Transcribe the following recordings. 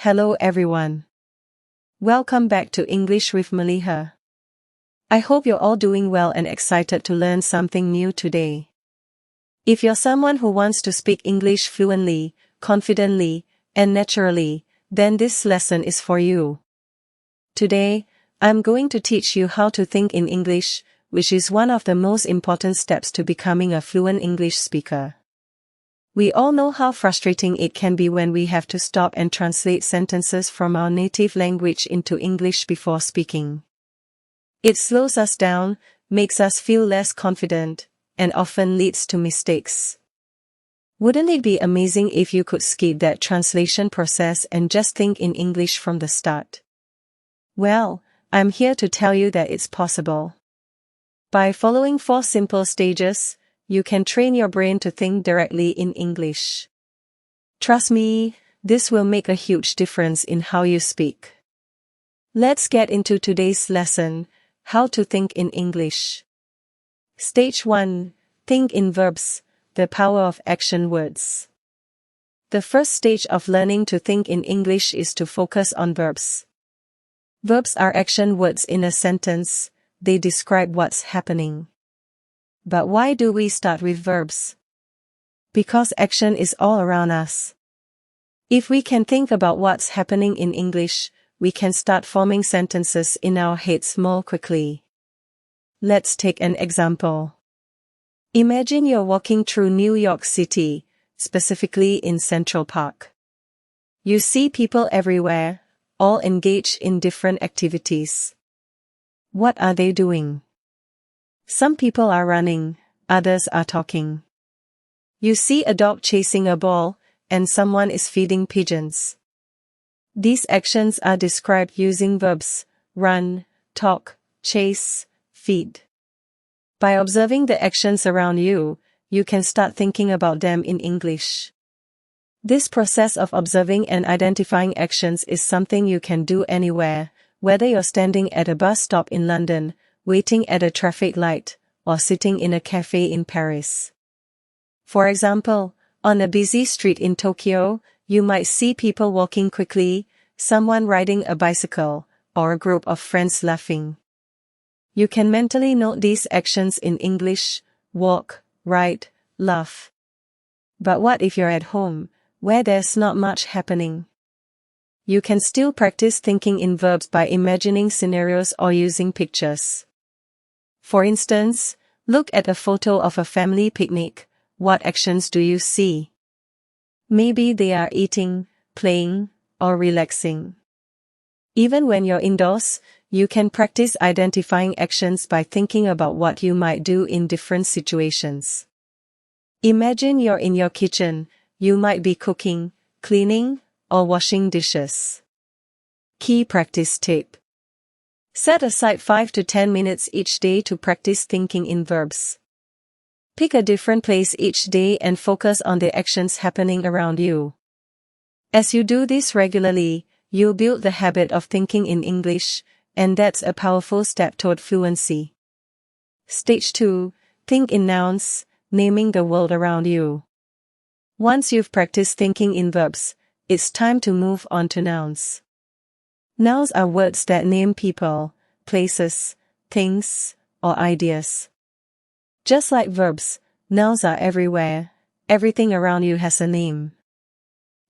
Hello everyone. Welcome back to English with Maliha. I hope you're all doing well and excited to learn something new today. If you're someone who wants to speak English fluently, confidently, and naturally, then this lesson is for you. Today, I'm going to teach you how to think in English, which is one of the most important steps to becoming a fluent English speaker. We all know how frustrating it can be when we have to stop and translate sentences from our native language into English before speaking. It slows us down, makes us feel less confident, and often leads to mistakes. Wouldn't it be amazing if you could skip that translation process and just think in English from the start? Well, I'm here to tell you that it's possible. By following 4 simple stages, you can train your brain to think directly in English. Trust me, this will make a huge difference in how you speak. Let's get into today's lesson, how to think in English. Stage 1. Think in verbs, the power of action words. The first stage of learning to think in English is to focus on verbs. Verbs are action words in a sentence, they describe what's happening. But why do we start with verbs? Because action is all around us. If we can think about what's happening in English, we can start forming sentences in our heads more quickly. Let's take an example. Imagine you're walking through New York City, specifically in Central Park. You see people everywhere, all engaged in different activities. What are they doing? Some people are running, others are talking. You see a dog chasing a ball, and someone is feeding pigeons. These actions are described using verbs: run, talk, chase, feed. By observing the actions around you, you can start thinking about them in English. This process of observing and identifying actions is something you can do anywhere, whether you're standing at a bus stop in London, waiting at a traffic light, or sitting in a cafe in Paris. For example, on a busy street in Tokyo, you might see people walking quickly, someone riding a bicycle, or a group of friends laughing. You can mentally note these actions in English: walk, ride, laugh. But what if you're at home, where there's not much happening? You can still practice thinking in verbs by imagining scenarios or using pictures. For instance, look at a photo of a family picnic. What actions do you see? Maybe they are eating, playing, or relaxing. Even when you're indoors, you can practice identifying actions by thinking about what you might do in different situations. Imagine you're in your kitchen, you might be cooking, cleaning, or washing dishes. Key practice tip. Set aside 5 to 10 minutes each day to practice thinking in verbs. Pick a different place each day and focus on the actions happening around you. As you do this regularly, you'll build the habit of thinking in English, and that's a powerful step toward fluency. Stage 2. Think in nouns, naming the world around you. Once you've practiced thinking in verbs, it's time to move on to nouns. Nouns are words that name people, places, things, or ideas. Just like verbs, nouns are everywhere. Everything around you has a name.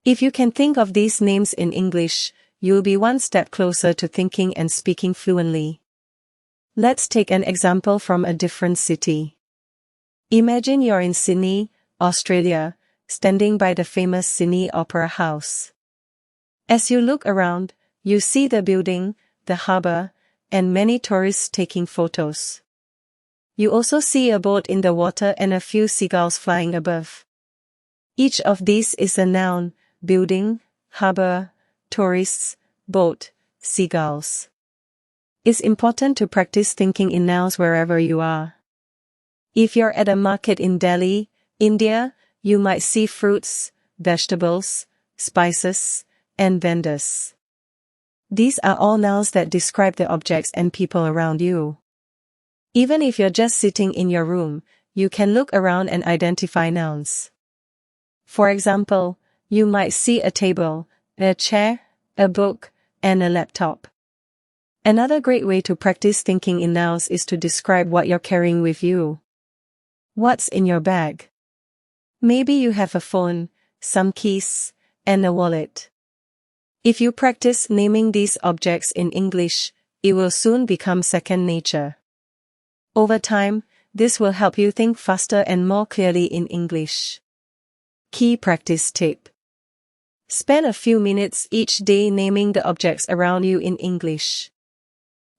If you can think of these names in English, you'll be one step closer to thinking and speaking fluently. Let's take an example from a different city. Imagine you're in Sydney, Australia, standing by the famous Sydney Opera House. As you look around, you see the building, the harbour, and many tourists taking photos. You also see a boat in the water and a few seagulls flying above. Each of these is a noun: building, harbour, tourists, boat, seagulls. It's important to practice thinking in nouns wherever you are. If you're at a market in Delhi, India, you might see fruits, vegetables, spices, and vendors. These are all nouns that describe the objects and people around you. Even if you're just sitting in your room, you can look around and identify nouns. For example, you might see a table, a chair, a book, and a laptop. Another great way to practice thinking in nouns is to describe what you're carrying with you. What's in your bag? Maybe you have a phone, some keys, and a wallet. If you practice naming these objects in English, it will soon become second nature. Over time, this will help you think faster and more clearly in English. Key practice tip. Spend a few minutes each day naming the objects around you in English.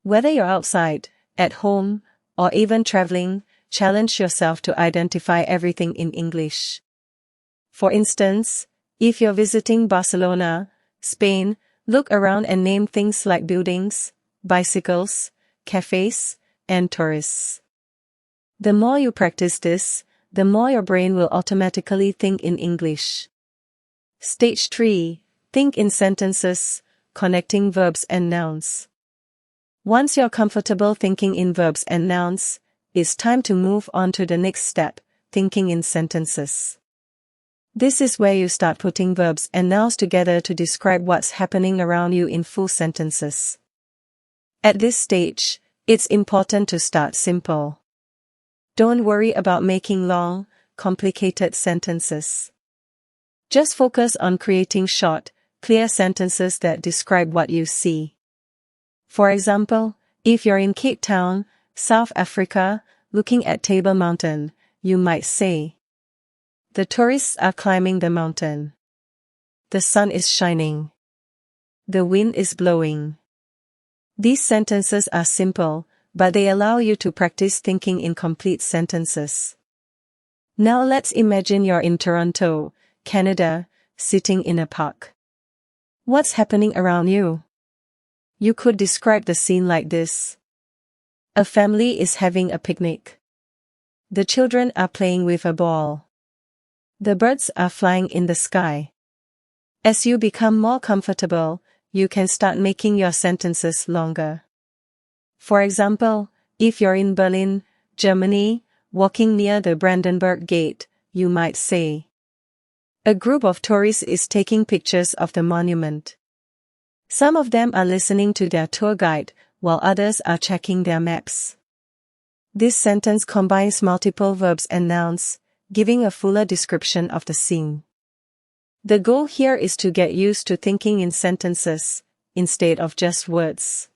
Whether you're outside, at home, or even traveling, challenge yourself to identify everything in English. For instance, if you're visiting Barcelona, Spain, look around and name things like buildings, bicycles, cafes, and tourists. The more you practice this, the more your brain will automatically think in English. Stage 3. Think in sentences, connecting verbs and nouns. Once you're comfortable thinking in verbs and nouns, it's time to move on to the next step, thinking in sentences. This is where you start putting verbs and nouns together to describe what's happening around you in full sentences. At this stage, it's important to start simple. Don't worry about making long, complicated sentences. Just focus on creating short, clear sentences that describe what you see. For example, if you're in Cape Town, South Africa, looking at Table Mountain, you might say, "The tourists are climbing the mountain. The sun is shining. The wind is blowing." These sentences are simple, but they allow you to practice thinking in complete sentences. Now let's imagine you're in Toronto, Canada, sitting in a park. What's happening around you? You could describe the scene like this. A family is having a picnic. The children are playing with a ball. The birds are flying in the sky. As you become more comfortable, you can start making your sentences longer. For example, if you're in Berlin, Germany, walking near the Brandenburg Gate, you might say, "A group of tourists is taking pictures of the monument. Some of them are listening to their tour guide, while others are checking their maps." This sentence combines multiple verbs and nouns, giving a fuller description of the scene. The goal here is to get used to thinking in sentences, instead of just words.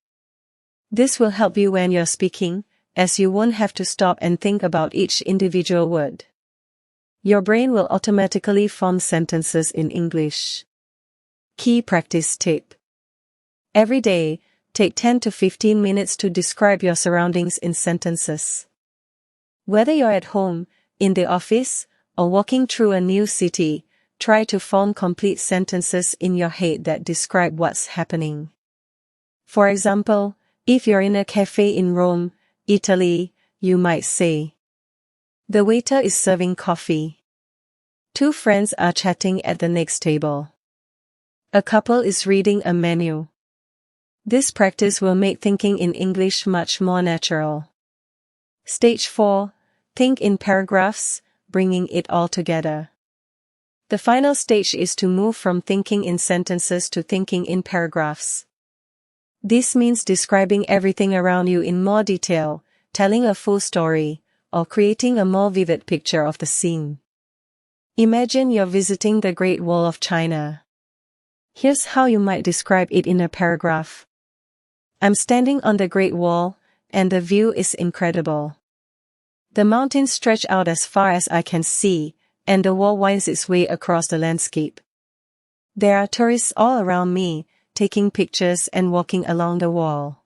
This will help you when you're speaking, as you won't have to stop and think about each individual word. Your brain will automatically form sentences in English. Key practice tip. Every day, take 10 to 15 minutes to describe your surroundings in sentences. Whether you're at home, in the office, or walking through a new city, try to form complete sentences in your head that describe what's happening. For example, if you're in a cafe in Rome, Italy, you might say, "The waiter is serving coffee. Two friends are chatting at the next table. A couple is reading a menu." This practice will make thinking in English much more natural. Stage 4. Think in paragraphs, bringing it all together. The final stage is to move from thinking in sentences to thinking in paragraphs. This means describing everything around you in more detail, telling a full story, or creating a more vivid picture of the scene. Imagine you're visiting the Great Wall of China. Here's how you might describe it in a paragraph. "I'm standing on the Great Wall, and the view is incredible. The mountains stretch out as far as I can see, and the wall winds its way across the landscape. There are tourists all around me, taking pictures and walking along the wall.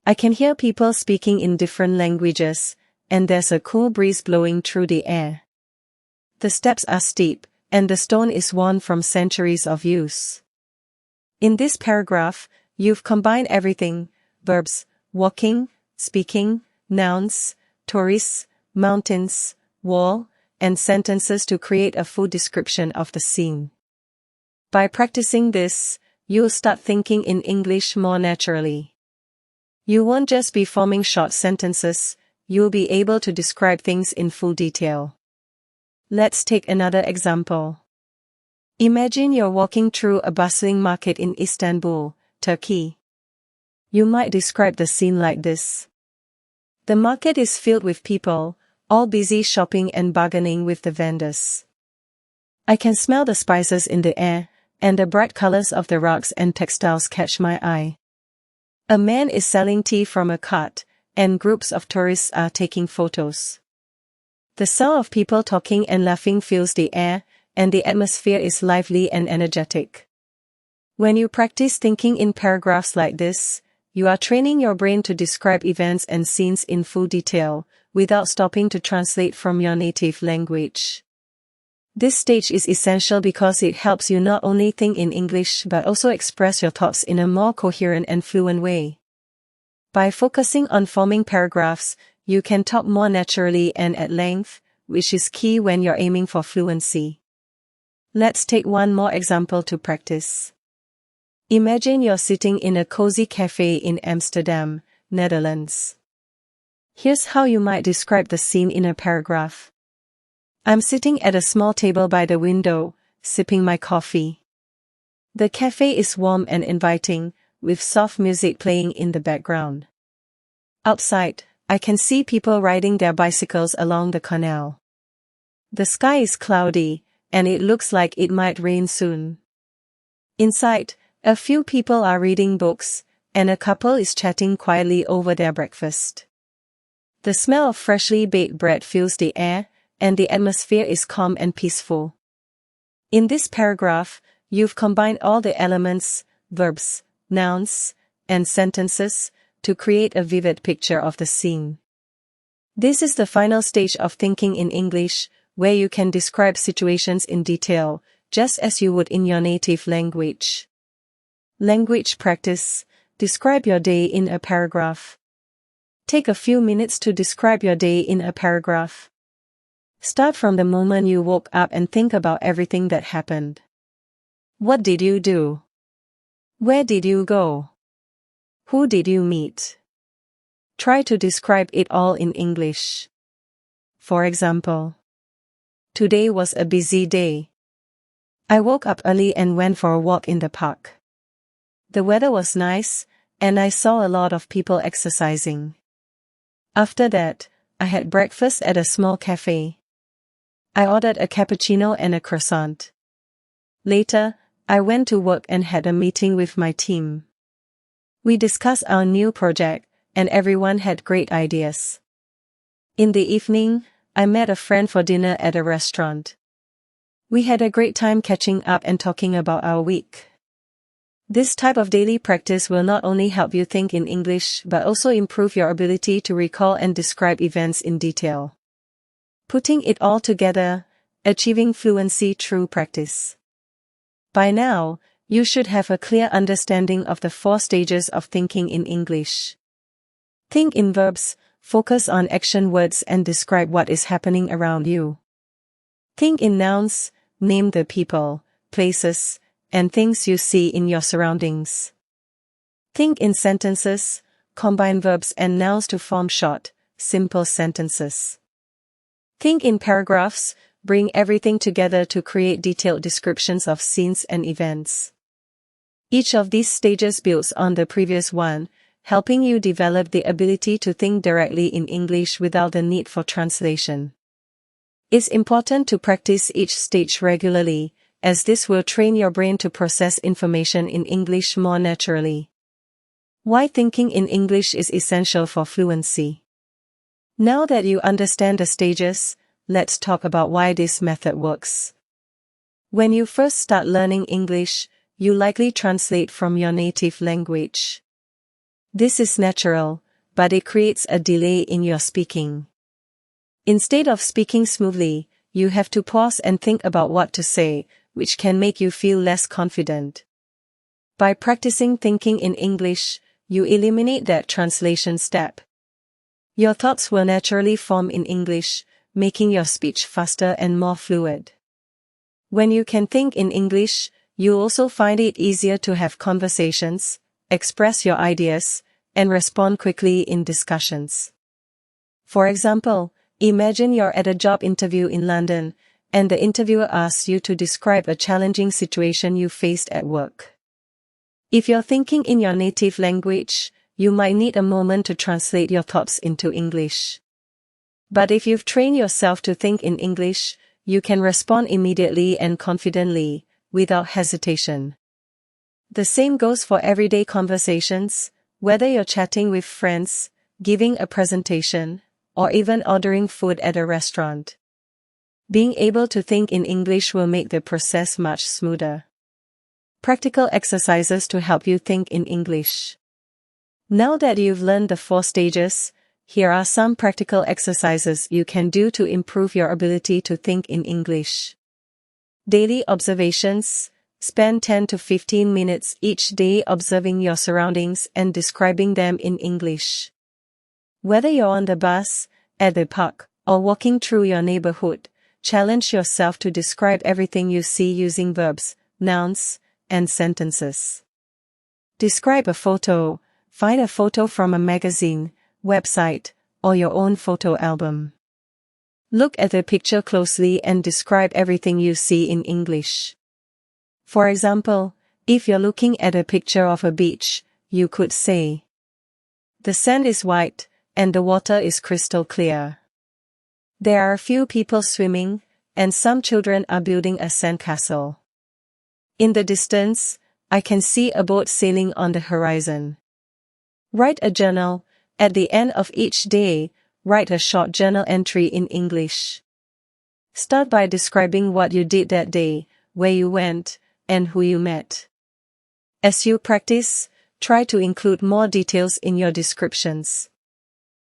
I can hear people speaking in different languages, and there's a cool breeze blowing through the air. The steps are steep, and the stone is worn from centuries of use." In this paragraph, you've combined everything: verbs, walking, speaking, nouns, tourists, mountains, wall, and sentences to create a full description of the scene. By practicing this, you'll start thinking in English more naturally. You won't just be forming short sentences, you'll be able to describe things in full detail. Let's take another example. Imagine you're walking through a bustling market in Istanbul, Turkey. You might describe the scene like this. The market is filled with people, all busy shopping and bargaining with the vendors. I can smell the spices in the air, and the bright colors of the rugs and textiles catch my eye. A man is selling tea from a cart, and groups of tourists are taking photos. The sound of people talking and laughing fills the air, and the atmosphere is lively and energetic. When you practice thinking in paragraphs like this, you are training your brain to describe events and scenes in full detail, without stopping to translate from your native language. This stage is essential because it helps you not only think in English but also express your thoughts in a more coherent and fluent way. By focusing on forming paragraphs, you can talk more naturally and at length, which is key when you're aiming for fluency. Let's take one more example to practice. Imagine you're sitting in a cozy cafe in Amsterdam, Netherlands. Here's how you might describe the scene in a paragraph. I'm sitting at a small table by the window, sipping my coffee. The cafe is warm and inviting, with soft music playing in the background. Outside, I can see people riding their bicycles along the canal. The sky is cloudy, and it looks like it might rain soon. Inside, a few people are reading books, and a couple is chatting quietly over their breakfast. The smell of freshly baked bread fills the air, and the atmosphere is calm and peaceful. In this paragraph, you've combined all the elements, verbs, nouns, and sentences, to create a vivid picture of the scene. This is the final stage of thinking in English, where you can describe situations in detail, just as you would in your native language. Language practice. Describe your day in a paragraph. Take a few minutes to describe your day in a paragraph. Start from the moment you woke up and think about everything that happened. What did you do? Where did you go? Who did you meet? Try to describe it all in English. For example, today was a busy day. I woke up early and went for a walk in the park. The weather was nice, and I saw a lot of people exercising. After that, I had breakfast at a small cafe. I ordered a cappuccino and a croissant. Later, I went to work and had a meeting with my team. We discussed our new project, and everyone had great ideas. In the evening, I met a friend for dinner at a restaurant. We had a great time catching up and talking about our week. This type of daily practice will not only help you think in English but also improve your ability to recall and describe events in detail. Putting it all together, achieving fluency through practice. By now, you should have a clear understanding of the 4 stages of thinking in English. Think in verbs, focus on action words and describe what is happening around you. Think in nouns, name the people, places, and things you see in your surroundings. Think in sentences, combine verbs and nouns to form short, simple sentences. Think in paragraphs, bring everything together to create detailed descriptions of scenes and events. Each of these stages builds on the previous one, helping you develop the ability to think directly in English without the need for translation. It's important to practice each stage regularly, as this will train your brain to process information in English more naturally. Why thinking in English is essential for fluency. Now that you understand the stages, let's talk about why this method works. When you first start learning English, you likely translate from your native language. This is natural, but it creates a delay in your speaking. Instead of speaking smoothly, you have to pause and think about what to say, which can make you feel less confident. By practicing thinking in English, you eliminate that translation step. Your thoughts will naturally form in English, making your speech faster and more fluid. When you can think in English, you also find it easier to have conversations, express your ideas, and respond quickly in discussions. For example, imagine you're at a job interview in London, and the interviewer asks you to describe a challenging situation you faced at work. If you're thinking in your native language, you might need a moment to translate your thoughts into English. But if you've trained yourself to think in English, you can respond immediately and confidently, without hesitation. The same goes for everyday conversations, whether you're chatting with friends, giving a presentation, or even ordering food at a restaurant. Being able to think in English will make the process much smoother. Practical exercises to help you think in English. Now that you've learned the 4 stages, here are some practical exercises you can do to improve your ability to think in English. Daily observations. Spend 10 to 15 minutes each day observing your surroundings and describing them in English. Whether you're on the bus, at the park, or walking through your neighborhood, challenge yourself to describe everything you see using verbs, nouns, and sentences. Describe a photo. Find a photo from a magazine, website, or your own photo album. Look at the picture closely and describe everything you see in English. For example, if you're looking at a picture of a beach, you could say, "The sand is white, and the water is crystal clear. There are a few people swimming, and some children are building a sandcastle. In the distance, I can see a boat sailing on the horizon." Write a journal. At the end of each day, write a short journal entry in English. Start by describing what you did that day, where you went, and who you met. As you practice, try to include more details in your descriptions.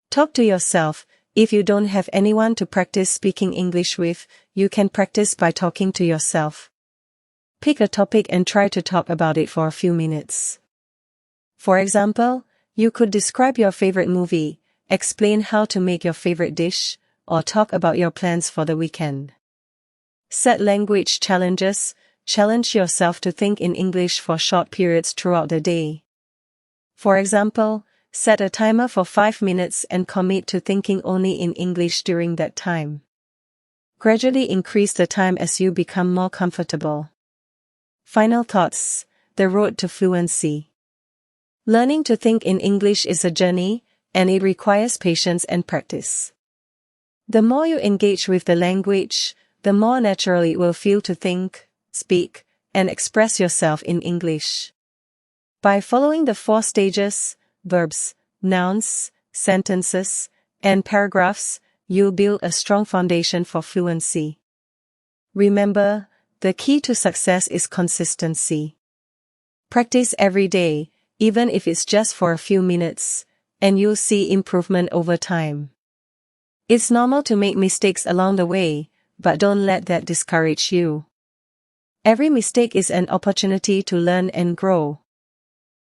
Talk to yourself. If you don't have anyone to practice speaking English with, you can practice by talking to yourself. Pick a topic and try to talk about it for a few minutes. For example, you could describe your favorite movie, explain how to make your favorite dish, or talk about your plans for the weekend. Set language challenges. Challenge yourself to think in English for short periods throughout the day. For example, set a timer for 5 minutes and commit to thinking only in English during that time. Gradually increase the time as you become more comfortable. Final thoughts. The road to fluency. Learning to think in English is a journey, and it requires patience and practice. The more you engage with the language, the more naturally it will feel to think, speak, and express yourself in English. By following the 4 stages, verbs, nouns, sentences, and paragraphs, you'll build a strong foundation for fluency. Remember, the key to success is consistency. Practice every day, even if it's just for a few minutes, and you'll see improvement over time. It's normal to make mistakes along the way, but don't let that discourage you. Every mistake is an opportunity to learn and grow.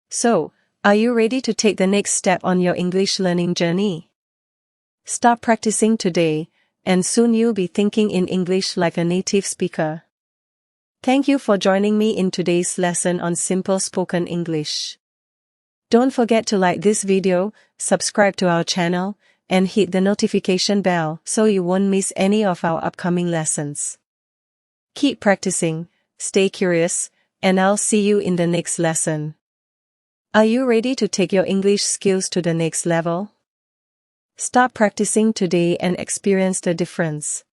So, are you ready to take the next step on your English learning journey? Start practicing today, and soon you'll be thinking in English like a native speaker. Thank you for joining me in today's lesson on simple spoken English. Don't forget to like this video, subscribe to our channel, and hit the notification bell so you won't miss any of our upcoming lessons. Keep practicing, stay curious, and I'll see you in the next lesson. Are you ready to take your English skills to the next level? Start practicing today and experience the difference.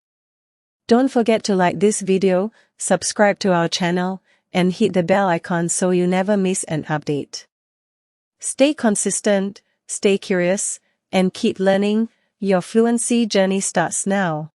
Don't forget to like this video, subscribe to our channel, and hit the bell icon so you never miss an update. Stay consistent, stay curious, and keep learning. Your fluency journey starts now.